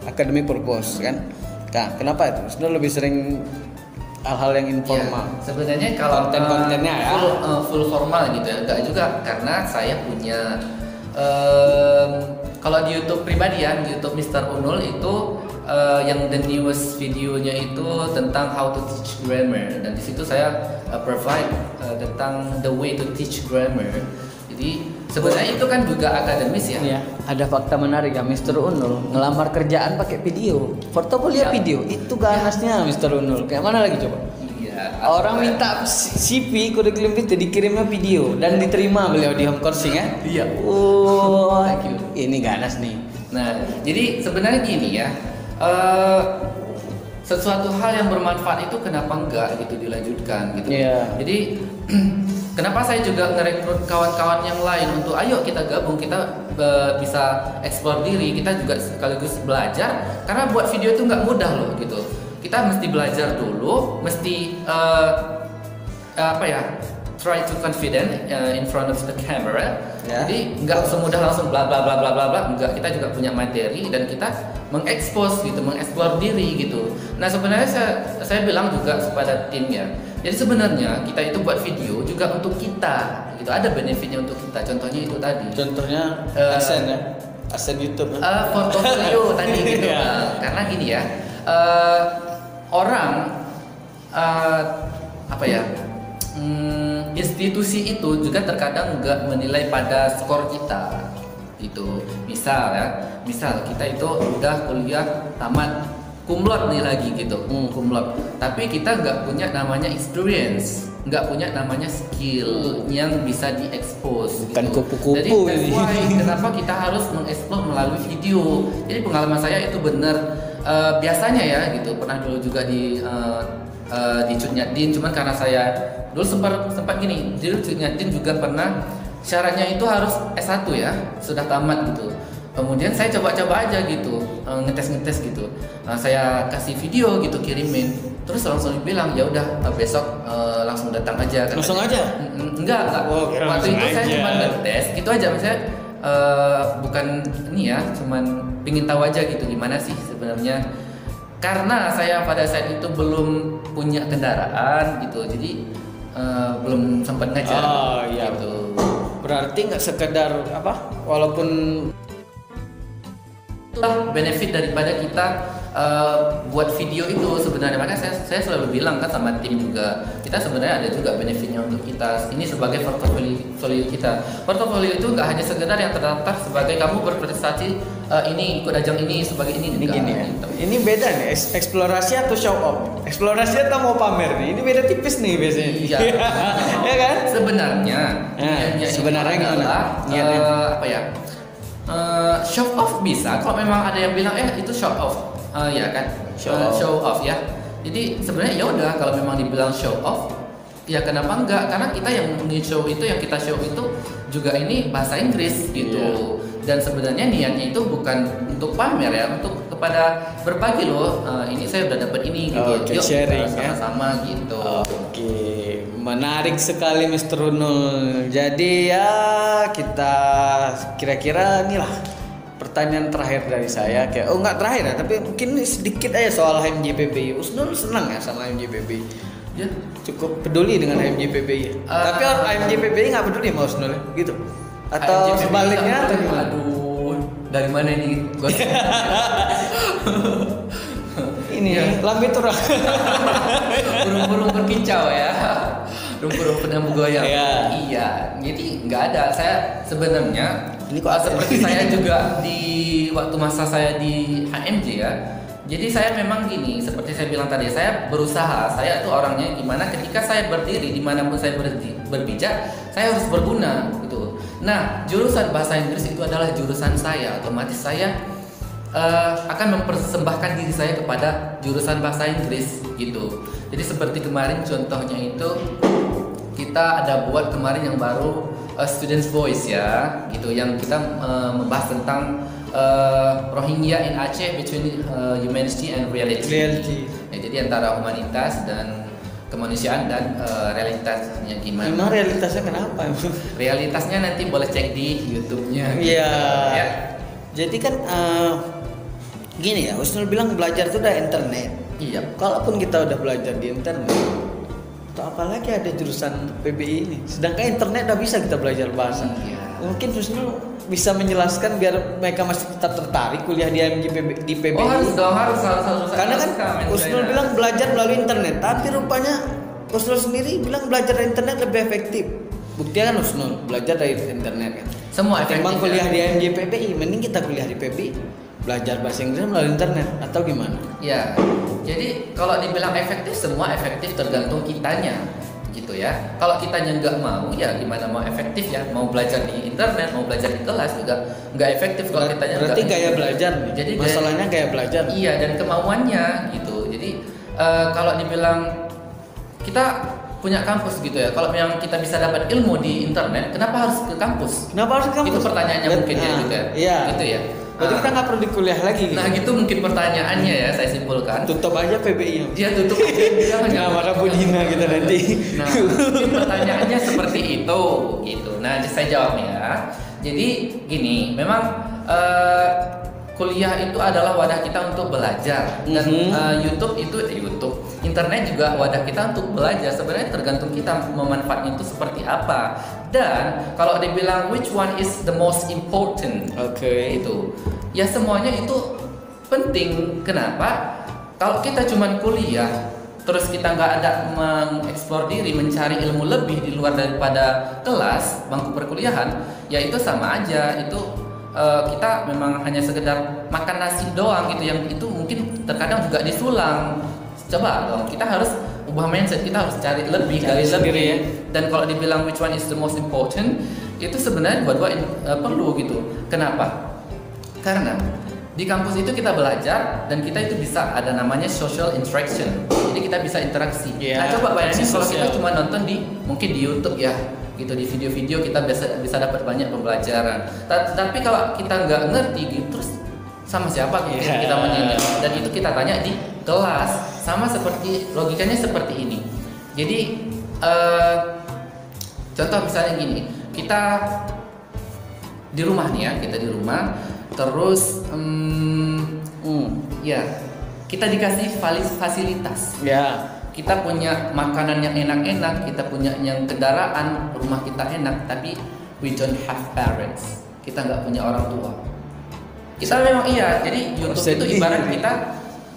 academic purpose kan. Nah, kenapa itu? Husnul lebih sering hal-hal yang informal. Sebenarnya kalau konten-kontennya full formal gitu ya, enggak juga karena saya punya kalau di YouTube pribadi ya, di YouTube Mr. Unul itu yang the newest videonya itu tentang how to teach grammar, dan di situ saya provide tentang the way to teach grammar. Jadi sebenarnya itu kan juga akademis ya. Iya. Ada fakta menarik ya, Mr. Unul ngelamar kerjaan pakai video, portofolio video. Itu ganasnya Mr. Unul. Kayak mana lagi coba? Iya. Orang minta CV kurikulum itu dikirimnya video dan diterima beliau di home coursing ya. Iya. Oh, ini ganas nih. Nah, jadi sebenarnya gini ya. sesuatu hal yang bermanfaat itu kenapa enggak gitu dilanjutkan gitu. Iya. Jadi kenapa saya juga ngerekrut kawan-kawan yang lain untuk ayo kita gabung, kita bisa eksplor diri, kita juga sekaligus belajar karena buat video itu nggak mudah loh gitu. Kita mesti belajar dulu, mesti try to confident in front of the camera. Ya. Jadi nggak semudah langsung bla bla bla bla bla bla. Enggak, kita juga punya materi dan kita mengekspos gitu, mengeksplor diri gitu. Nah sebenarnya saya bilang juga kepada tim ya. Jadi sebenarnya kita itu buat video juga untuk kita gitu. Ada benefitnya untuk kita. Contohnya itu tadi. Contohnya Adsense ya. Adsense YouTube. Portofolio tadi gitu. Ya. Karena gini ya. Orang institusi itu juga terkadang nggak menilai pada skor kita gitu. Misal kita itu udah kuliah tamat cum laude nih lagi gitu, cum laude. Tapi kita nggak punya namanya experience, nggak punya namanya skill yang bisa diekspos. Bukan gitu. kupu-kupu Jadi that's why kenapa kita harus mengeksplor melalui video. Jadi pengalaman saya itu benar biasanya ya gitu. Pernah dulu juga di Cutnyadin, cuman karena saya dulu sempat gini, di Cutnyadin juga pernah syaratnya itu harus S1 ya, sudah tamat gitu. Kemudian saya coba-coba aja gitu, ngetes gitu. Saya kasih video gitu, kirimin, terus langsung dibilang ya udah besok langsung datang aja. Langsung aja? Enggak. Oh, Waktu itu saya aja. cuma ngetes gitu aja, misalnya bukan ini ya, cuman pingin tahu aja gitu gimana sih sebenarnya. Karena saya pada saat itu belum punya kendaraan gitu, jadi belum sempat ngajar. Oh iya. Gitu. Berarti nggak sekedar walaupun Itulah benefit daripada kita buat video itu sebenarnya. Makanya saya selalu bilang kan sama tim juga, kita sebenarnya ada juga benefitnya untuk kita. Ini sebagai portofolio kita. Portofolio itu nggak hanya sekedar yang terdaftar sebagai kamu berprestasi ini ikut ajang ini sebagai ini. ini enggak, gini ya. gitu. Ini beda nih, eksplorasi atau show off. Eksplorasi atau mau pamer nih. Ini beda tipis nih biasanya. Iya. Ya kan? Sebenarnya niatnya itu sebenarnya gimana? adalah, Niatnya. show off bisa. Kalau memang ada yang bilang itu show off, ya kan, show off ya. Jadi sebenarnya ya udah kalau memang dibilang show off, ya kenapa enggak? Karena kita yang show itu, yang kita show itu juga ini bahasa Inggris gitu. Yeah. Dan sebenarnya niatnya itu bukan untuk pamer ya, untuk kepada berbagi loh. Ini saya udah dapat ini gitu. Oke, Yuk sharing, kita sama-sama gitu. Oke, menarik sekali Mr. Runul. Jadi ya kita kira-kira inilah pertanyaan terakhir dari saya. Kayak nggak terakhir ya, tapi mungkin sedikit aja soal HMJPBI. Usnul senang ya sama HMJPBI. Ya. Cukup peduli dengan HMJPBI. Tapi HMJPBI nggak peduli sama Usnul gitu. Atau HMJPBI sebaliknya atau gimana? Aduh, dari mana ini? Ini Ya. lambe turah. Burung-burung berkicau ya. Burung-burung pernah bergoyang. Iya. Iya. Jadi nggak ada. Saya sebenarnya Ini kok seperti saya juga di waktu masa saya di HMJ ya. Jadi saya memang gini, seperti saya bilang tadi, saya berusaha. Saya tuh orangnya gimana ketika saya berdiri dimanapun saya berpijak, saya harus berguna gitu. Nah, jurusan bahasa Inggris itu adalah jurusan saya. Otomatis saya akan mempersembahkan diri saya kepada jurusan bahasa Inggris gitu. Jadi seperti kemarin contohnya itu kita ada buat kemarin yang baru Students Voice ya, gitu, yang kita membahas tentang Rohingya in Aceh between humanity and reality. Ya, jadi antara humanitas dan kemanusiaan dan realitasnya gimana? Memang realitasnya kenapa? Realitasnya nanti boleh cek di YouTube-nya. Iya. Ya. Jadi kan gini ya, Usnul bilang belajar itu udah internet. Iya. Kalaupun kita udah belajar di internet, atau apalagi ada jurusan PBI ini. Sedangkan internet udah bisa kita belajar bahasa. Iya. Mungkin Usnul bisa menjelaskan biar mereka masih tetap tertarik kuliah di di PBI. Oh harus dong, harus. Karena kan Usnul bilang belajar melalui internet, tapi rupanya Usnul sendiri bilang belajar dari internet lebih efektif. Buktinya kan Usnul belajar dari internet kan. Semua Ketimbang efektif, kuliah ya. di MJPBI, mending kita kuliah di PBI, belajar bahasa Inggris melalui internet atau gimana? Ya, jadi kalau dibilang efektif, semua efektif tergantung kitanya, gitu ya. Kalau kitanya nggak mau, ya gimana mau efektif ya? Mau belajar di internet, mau belajar di kelas juga nggak efektif kalau kitanya. Berarti nggak gaya mau. belajar nih. Jadi Masalahnya gaya belajar. Iya, dan kemauannya gitu. Jadi kalau dibilang kita punya kampus gitu ya, kalau memang kita bisa dapat ilmu di internet, kenapa harus ke kampus? Kenapa harus ke kampus? Itu pertanyaannya mungkin ya gitu ya. Iya. Gitu ya. Berarti kita nggak perlu di kuliah lagi gitu. Nah gitu mungkin pertanyaannya ya, saya simpulkan. Tutup aja PBI-nya. Dia tutup. Jangan Nggak marah Budina kita nanti. Nah, mungkin pertanyaannya seperti itu, gitu. Nah, saya jawabnya. Jadi gini, memang kuliah itu adalah wadah kita untuk belajar dan YouTube, internet juga wadah kita untuk belajar. Sebenarnya tergantung kita memanfaatnya itu seperti apa. Dan kalau dibilang which one is the most important, itu ya semuanya itu penting. Kenapa? Kalau kita cuman kuliah terus kita nggak ada mengeksplor diri, mencari ilmu lebih di luar daripada kelas bangku perkuliahan, ya itu sama aja. Itu kita memang hanya sekedar makan nasi doang gitu, yang itu mungkin terkadang juga disulang. Coba dong, kita harus ubah mindset, kita harus cari lebih, gali lebih ya. Dan kalau dibilang which one is the most important, itu sebenarnya dua-dua perlu gitu. Kenapa? Karena di kampus itu kita belajar dan kita itu bisa ada namanya social interaction. Jadi kita bisa interaksi. Nah coba bayangin kalau kita cuma nonton mungkin di YouTube ya, gitu, di video-video kita bisa dapat banyak pembelajaran. Tapi kalau kita nggak ngerti gitu, terus sama siapa kita menanya? Dan itu kita tanya di kelas. Sama seperti logikanya seperti ini. Jadi contoh misalnya gini, kita di rumah nih ya, kita di rumah, terus ya kita dikasih fasilitas. Kita punya makanan yang enak-enak, kita punya yang kendaraan, rumah kita enak, tapi we don't have parents. Kita nggak punya orang tua. Kita memang jadi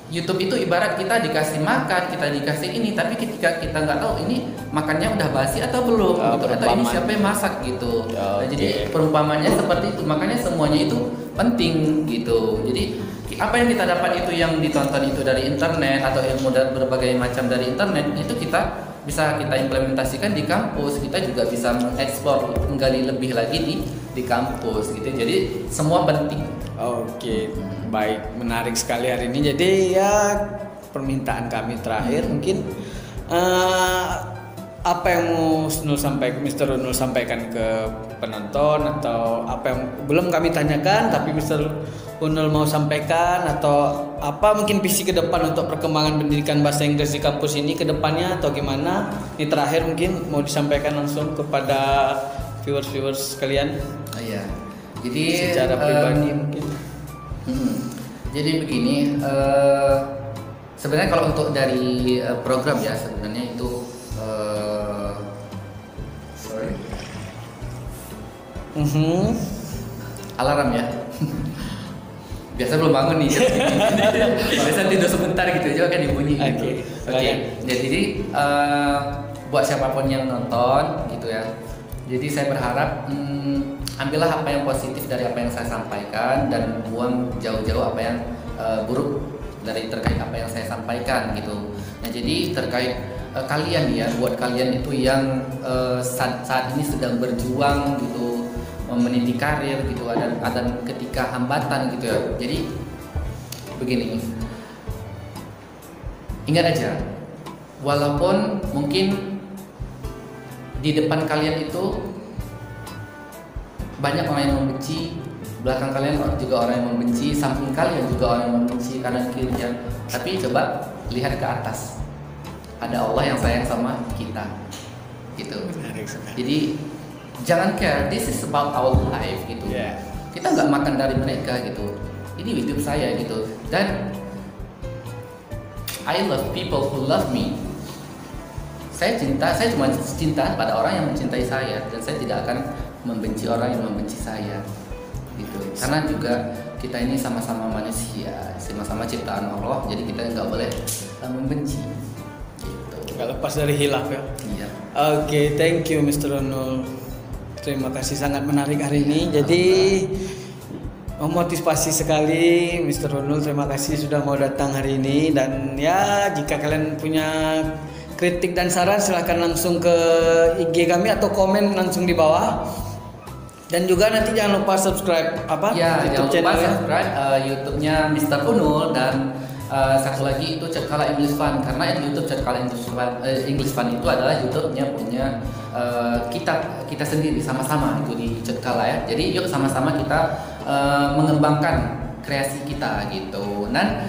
YouTube itu ibarat kita dikasih makan, kita dikasih ini, tapi ketika kita nggak tahu ini makannya udah basi atau belum, gitu, atau ini siapa yang masak gitu. Jadi perumpamannya seperti itu, makanya semuanya itu penting gitu. Jadi apa yang kita dapat itu yang ditonton itu dari internet atau ilmu berbagai macam dari internet, itu kita bisa kita implementasikan di kampus. Kita juga bisa mengeksplor, menggali lebih lagi di kampus gitu. Jadi semua penting. Baik, menarik sekali hari ini. Jadi ya permintaan kami terakhir mungkin apa yang mau Mr. Runul sampaikan ke penonton, atau apa yang belum kami tanyakan tapi Mr. Runul mau sampaikan, atau apa mungkin visi ke depan untuk perkembangan pendidikan bahasa Inggris di kampus ini ke depannya, atau gimana? Ini terakhir mungkin mau disampaikan langsung kepada viewers kalian. Jadi secara pribadi mungkin. Jadi begini, sebenarnya kalau untuk dari program ya, sebenarnya itu alarm ya. Biasa belum bangun nih. Biasa tidur sebentar gitu aja kan dibunyi. Jadi buat siapapun yang nonton gitu ya. Jadi saya berharap ambillah apa yang positif dari apa yang saya sampaikan dan buang jauh-jauh apa yang buruk dari terkait apa yang saya sampaikan gitu. Nah jadi terkait kalian ya, buat kalian itu yang saat ini sedang berjuang gitu, meniti karir gitu, ada ketika hambatan gitu ya. Jadi begini, ingat aja, walaupun mungkin di depan kalian itu banyak orang yang membenci, belakang kalian juga orang yang membenci, samping kalian juga orang yang membenci, kanan kirinya. Tapi coba lihat ke atas, ada Allah yang sayang sama kita, gitu. Jadi jangan care, this is about our life gitu. Kita nggak makan dari mereka gitu. Ini hidup saya gitu. Dan I love people who love me. Saya cuma cinta pada orang yang mencintai saya, dan saya tidak akan membenci orang yang membenci saya gitu. Karena juga kita ini sama-sama manusia, sama-sama ciptaan Allah, jadi kita nggak boleh membenci gitu. Nggak lepas dari hilaf ya. Thank you Mr. Runul. Terima kasih, sangat menarik hari ini. Jadi memotivasi sekali Mr. Runul. Terima kasih sudah mau datang hari ini. Dan ya jika kalian punya kritik dan saran silahkan langsung ke IG kami atau komen langsung di bawah. Dan juga nanti jangan lupa subscribe YouTube jangan lupa subscribe YouTube-nya Mr. Runul, dan Satu lagi itu Cekala English Fun, karena YouTube Cekala English Fun itu adalah YouTube-nya punya kita sendiri sama-sama itu di Cekala ya. Jadi yuk sama-sama kita mengembangkan kreasi kita gitu. Dan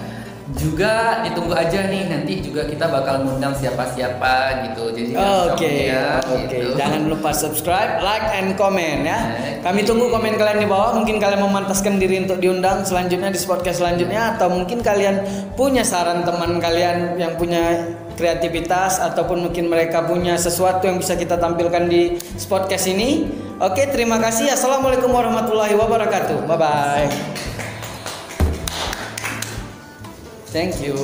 juga ditunggu aja nih, nanti juga kita bakal ngundang siapa-siapa gitu. Jadi Oke. gitu. Jangan lupa subscribe, like, and comment ya. Kami tunggu komen kalian di bawah. Mungkin kalian memantaskan diri untuk diundang selanjutnya di podcast selanjutnya, atau mungkin kalian punya saran teman kalian yang punya kreativitas, ataupun mungkin mereka punya sesuatu yang bisa kita tampilkan di podcast ini. Oke, terima kasih. Assalamualaikum warahmatullahi wabarakatuh. Bye bye. Thank you.